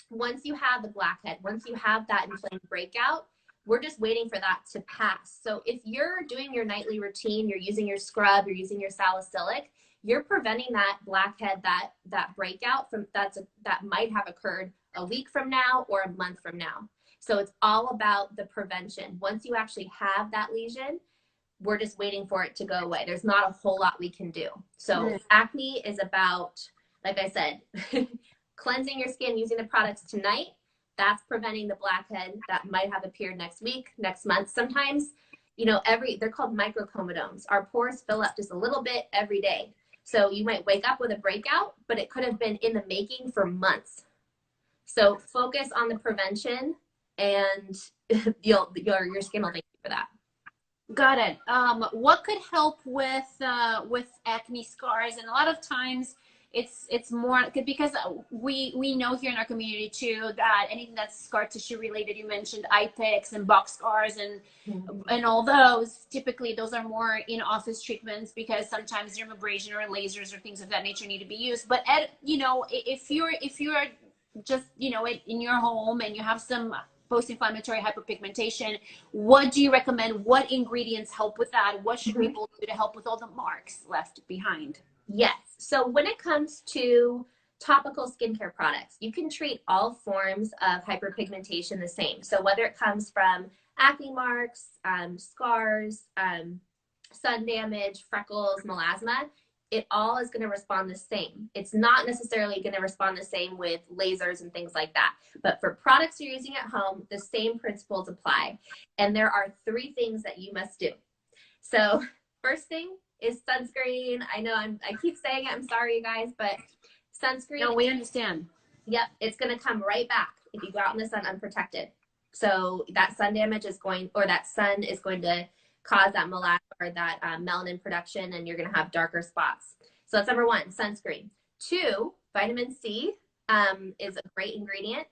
Once you have the blackhead, once you have that inflamed breakout, we're just waiting for that to pass. So if you're doing your nightly routine, you're using your scrub, you're using your salicylic, you're preventing that blackhead, that breakout from that might have occurred a week from now or a month from now. So it's all about the prevention. Once you actually have that lesion, we're just waiting for it to go away. There's not a whole lot we can do. So acne is about, like I said, cleansing your skin using the products tonight. That's preventing the blackhead that might have appeared next week, next month. Sometimes, you know, they're called microcomedones. Our pores fill up just a little bit every day. So you might wake up with a breakout, but it could have been in the making for months. So focus on the prevention, and your skin will thank you for that. Got it. What could help with acne scars? And a lot of times it's more because we know here in our community too that anything that's scar tissue related, you mentioned eye picks and box scars and all those, typically those are more in office treatments because sometimes dermabrasion or lasers or things of that nature need to be used. But you know, if you're just, you know, in your home and you have some post-inflammatory hyperpigmentation, what do you recommend? What ingredients help with that? What should people do to help with all the marks left behind? Yes. So when it comes to topical skincare products, you can treat all forms of hyperpigmentation the same. So whether it comes from acne marks, scars, sun damage, freckles, melasma, it all is going to respond the same. It's not necessarily going to respond the same with lasers and things like that. But for products you're using at home, the same principles apply. And there are 3 things that you must do. So first thing is sunscreen. I know I keep saying it. I'm sorry, you guys, but sunscreen. No, we understand. Yep. It's going to come right back if you go out in the sun unprotected. So that sun damage is going, or that sun is going to cause that melasma or that melanin production, and you're going to have darker spots. So that's number 1, sunscreen. 2, vitamin C is a great ingredient.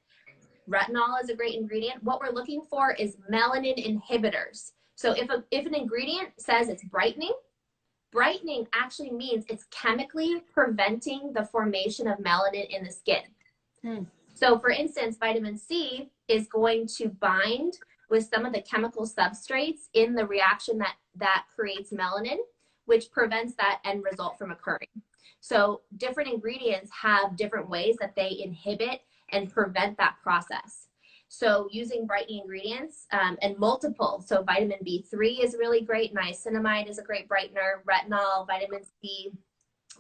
Retinol is a great ingredient. What we're looking for is melanin inhibitors. So if an ingredient says it's brightening actually means it's chemically preventing the formation of melanin in the skin. So for instance, vitamin C is going to bind with some of the chemical substrates in the reaction that creates melanin, which prevents that end result from occurring. So different ingredients have different ways that they inhibit and prevent that process. So using brightening ingredients and multiple, so vitamin B3 is really great, niacinamide is a great brightener, retinol, vitamin C.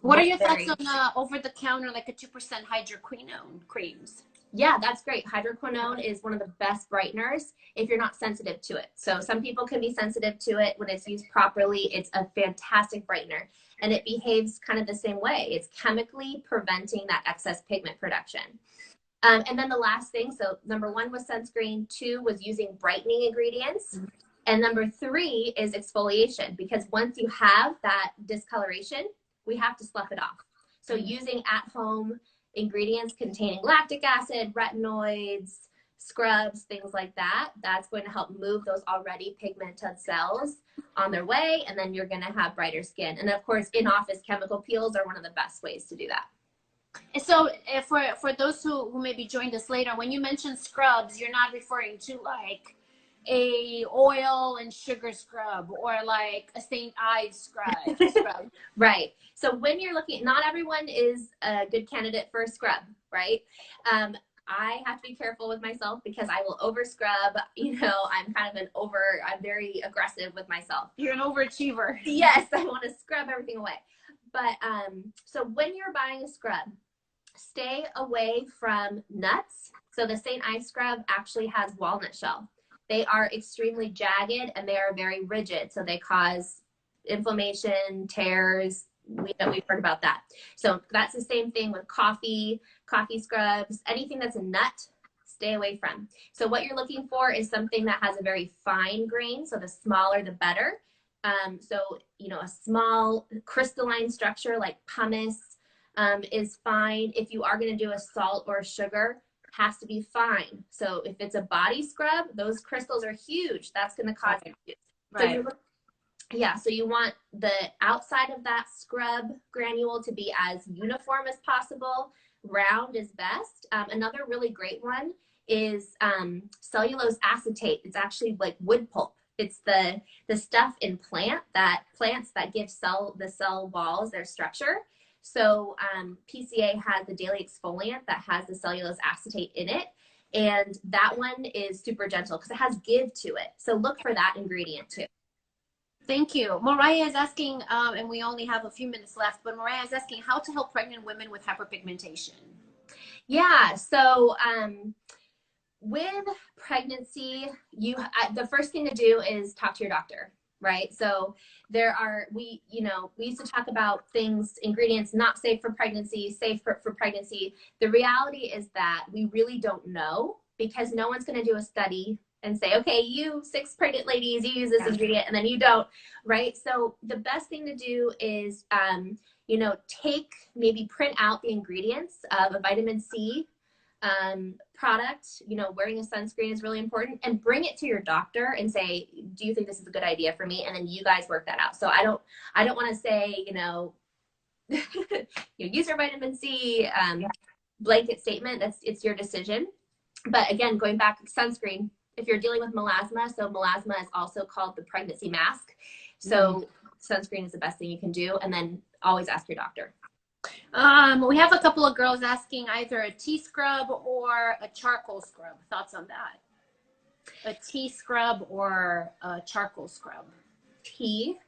What are your thoughts on over-the-counter, like a 2% hydroquinone creams? Yeah, that's great. Hydroquinone is one of the best brighteners if you're not sensitive to it. So some people can be sensitive to it. When it's used properly, it's a fantastic brightener. And it behaves kind of the same way. It's chemically preventing that excess pigment production. And then the last thing, so number 1 was sunscreen, 2 was using brightening ingredients. And number 3 is exfoliation, because once you have that discoloration, we have to slough it off. So using at-home ingredients containing lactic acid, retinoids, scrubs, things like that, that's going to help move those already pigmented cells on their way, and then you're going to have brighter skin. And of course, in-office chemical peels are one of the best ways to do that. So for those who maybe joined us later, when you mention scrubs, you're not referring to like a oil and sugar scrub or like a St. Ives scrub. Right. So when you're looking, not everyone is a good candidate for a scrub, right? I have to be careful with myself because I will over scrub. You know, I'm very aggressive with myself. You're an overachiever. Yes, I want to scrub everything away. But so when you're buying a scrub, stay away from nuts. So the St. Ives scrub actually has walnut shell. They are extremely jagged and they are very rigid. So they cause inflammation, tears. We've heard about that. So that's the same thing with coffee scrubs, anything that's a nut, stay away from. So what you're looking for is something that has a very fine grain. So the smaller, the better. So, you know, a small crystalline structure like pumice is fine. If you are going to do a salt or a sugar, has to be fine. So if it's a body scrub, those crystals are huge. That's going to cause issues. Right. So yeah, so you want the outside of that scrub granule to be as uniform as possible. Round is best. Another really great one is cellulose acetate. It's actually like wood pulp. It's the stuff in plants that give the cell walls their structure. So PCA has the daily exfoliant that has the cellulose acetate in it. And that one is super gentle because it has give to it. So look for that ingredient too. Thank you. Mariah is asking, and we only have a few minutes left, but Mariah is asking how to help pregnant women with hyperpigmentation. Yeah, so with pregnancy, the first thing to do is talk to your doctor, right? So we used to talk about things, ingredients not safe for pregnancy, safe for pregnancy. The reality is that we really don't know because no one's going to do a study and say, okay, you 6 pregnant ladies, you use this ingredient and then you don't, right? So the best thing to do is, print out the ingredients of a vitamin C product. Wearing a sunscreen is really important, and bring it to your doctor and say, do you think this is a good idea for me? And then you guys work that out. So I don't want to say, use your vitamin C blanket statement. It's your decision. But again, going back to sunscreen, if you're dealing with melasma, so melasma is also called the pregnancy mask. So sunscreen is the best thing you can do. And then always ask your doctor. We have a couple of girls asking either a tea scrub or a charcoal scrub. Thoughts on that? A tea scrub or a charcoal scrub? Tea?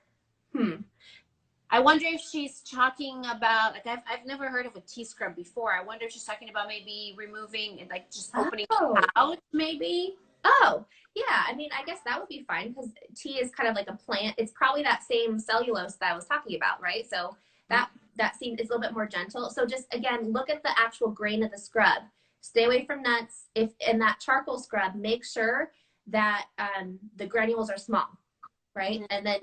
I wonder if she's talking about, like, I've never heard of a tea scrub before. I wonder if she's talking about maybe removing, like, just opening it out, maybe. Oh, yeah. I mean, I guess that would be fine because tea is kind of like a plant. It's probably that same cellulose that I was talking about, right? So that seems, it's a little bit more gentle. So just, again, look at the actual grain of the scrub. Stay away from nuts. If in that charcoal scrub, make sure that the granules are small, right? And then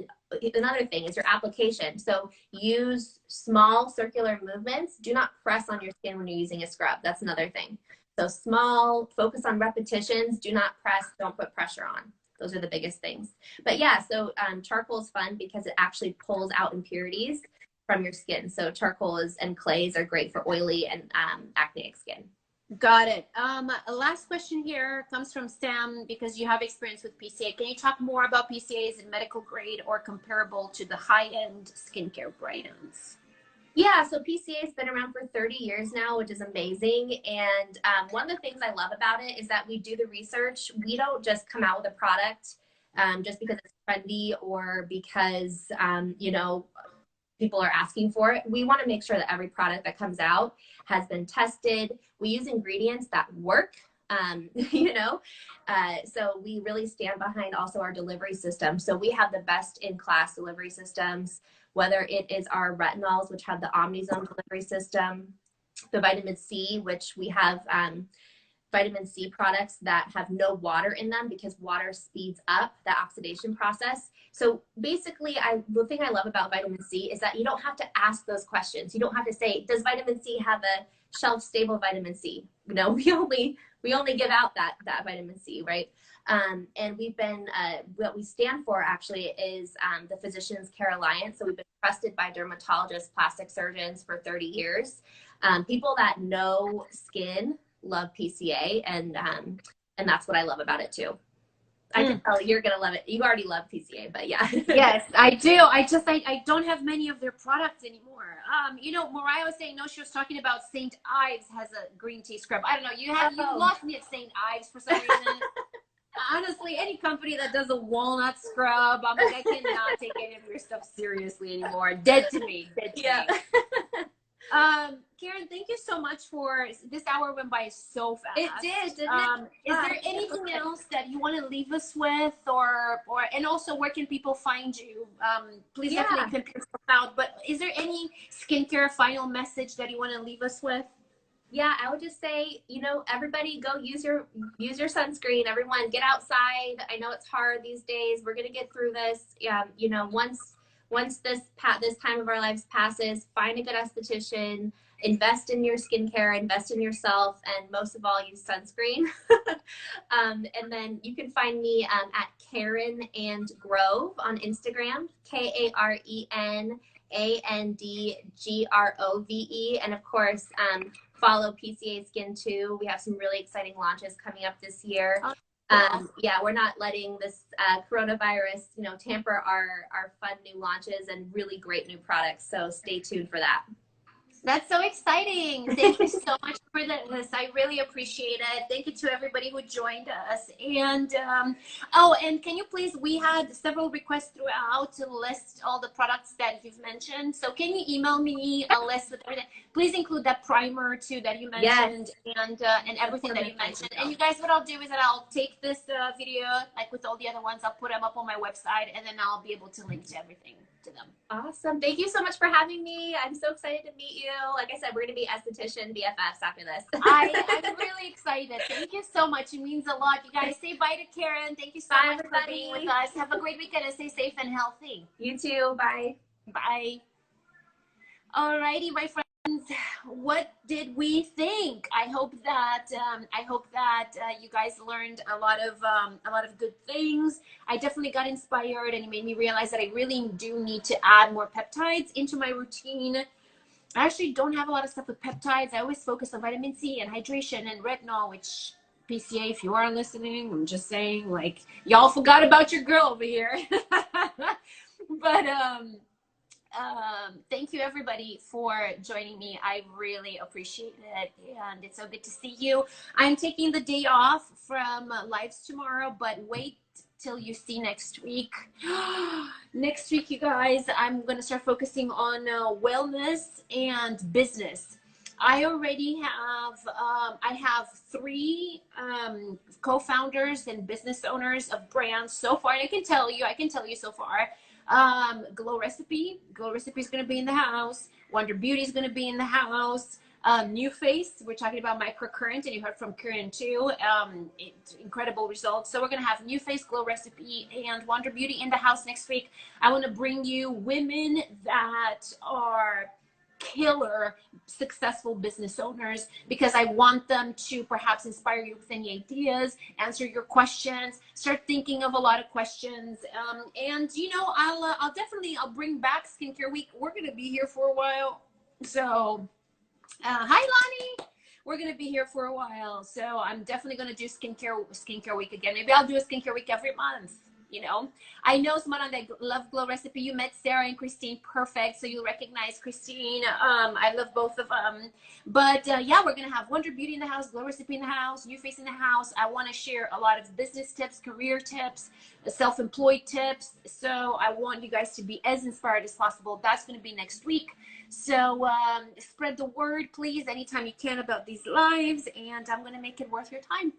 another thing is your application. So use small circular movements. Do not press on your skin when you're using a scrub. That's another thing. So small, focus on repetitions, do not press, don't put pressure on. Those are the biggest things. But yeah, so charcoal is fun because it actually pulls out impurities from your skin. So charcoal and clays are great for oily and acneic skin. Got it. Last question here comes from Sam, because you have experience with PCA. Can you talk more about PCA? Is it medical grade or comparable to the high-end skincare brands? Yeah, so PCA has been around for 30 years now, which is amazing. And one of the things I love about it is that we do the research. We don't just come out with a product just because it's trendy or because, people are asking for it. We want to make sure that every product that comes out has been tested. We use ingredients that work, so we really stand behind also our delivery system. So we have the best in class delivery systems, whether it is our retinols, which have the Omnizone delivery system, the vitamin C, which we have vitamin C products that have no water in them because water speeds up the oxidation process. So basically, the thing I love about vitamin C is that you don't have to ask those questions. You don't have to say, does vitamin C have a shelf-stable vitamin C? We only give out that vitamin C, right? And we've been, what we stand for actually is the Physicians Care Alliance. So we've been trusted by dermatologists, plastic surgeons for 30 years. People that know skin love PCA, and that's what I love about it too. I can tell you're gonna love it. You already love PCA, but yeah. Yes, I do. I don't have many of their products anymore. Mariah was saying, no, she was talking about �Ｓt. Ives has a green tea scrub. I don't know. You lost me at St. Ives for some reason. Honestly, any company that does a walnut scrub, I'm like, I cannot take any of your stuff seriously anymore. Dead to me. Dead to me. Karen, thank you so much for this. Hour went by so fast. It did, didn't it? Is there anything else that you want to leave us with, and also where can people find you? Please definitely pimp yourself out. But is there any skincare final message that you want to leave us with? Yeah, I would just say, everybody go use your sunscreen. Everyone get outside. I know it's hard these days. We're gonna get through this. Yeah, once this time of our lives passes, find a good esthetician. invest in your skincare, invest in yourself, and most of all, use sunscreen. And then you can find me at Karen and Grove on Instagram, KarenAndGrove. And of course, follow PCA Skin too. We have some really exciting launches coming up this year. Yeah, we're not letting this coronavirus, you know, tamper our fun new launches and really great new products. So stay tuned for that. That's so exciting. Thank you so much for this. I really appreciate it. Thank you to everybody who joined us. And oh, and can you please, we had several requests throughout to list all the products that you've mentioned. So can you email me a list with everything? Please include that primer too that you mentioned. Yes. And everything that you mentioned. And you guys, what I'll do is that I'll take this video, like with all the other ones, I'll put them up on my website, and then I'll be able to link to everything to them. Awesome. Thank you so much for having me. I'm so excited to meet you. Like I said, we're going to be esthetician BFFs after this. I'm really excited. Thank you so much. It means a lot. You guys say bye to Karen. Thank you so much for being with us. Have a great weekend and stay safe and healthy. You too. Bye. Bye. Alrighty, my friends. What did we think? I hope that you guys learned a lot of good things. I definitely got inspired, and it made me realize that I really do need to add more peptides into my routine. I actually don't have a lot of stuff with peptides. I always focus on vitamin C and hydration and retinol, which PCA, if you are listening, I'm just saying, like, y'all forgot about your girl over here. But thank you everybody for joining me. I really appreciate it, and it's so good to see you. I'm taking the day off from lives tomorrow, but wait till you see next week. Next week, you guys, I'm gonna start focusing on wellness and business. I already have I have 3 co-founders and business owners of brands so far, and I can tell you so far. 𝘸𝘏 is going to be in the house. Wonder Beauty is going to be in the house. New Face, we're talking about microcurrent, and you heard from Karen too. It's incredible results. So we're going to have New Face, 𝘸𝘏, and Wonder Beauty in the house next week. I want to bring you women that are killer successful business owners, because I want them to perhaps inspire you with any ideas, answer your questions, start thinking of a lot of questions. And you know, I'll bring back Skincare Week. We're going to be here for a while. So hi Lonnie, we're going to be here for a while. So I'm definitely going to do skincare week again. Maybe I'll do a skincare week every month. You know, I know someone that love 𝘸𝘏. You met Sarah and Christine, perfect. So you'll recognize Christine. I love both of them. But yeah, we're gonna have Wonder Beauty in the house, 𝘸𝘏 in the house, New Face in the house. I want to share a lot of business tips, career tips, self-employed tips. So I want you guys to be as inspired as possible. That's gonna be next week. So spread the word, please, anytime you can about these lives, and I'm gonna make it worth your time.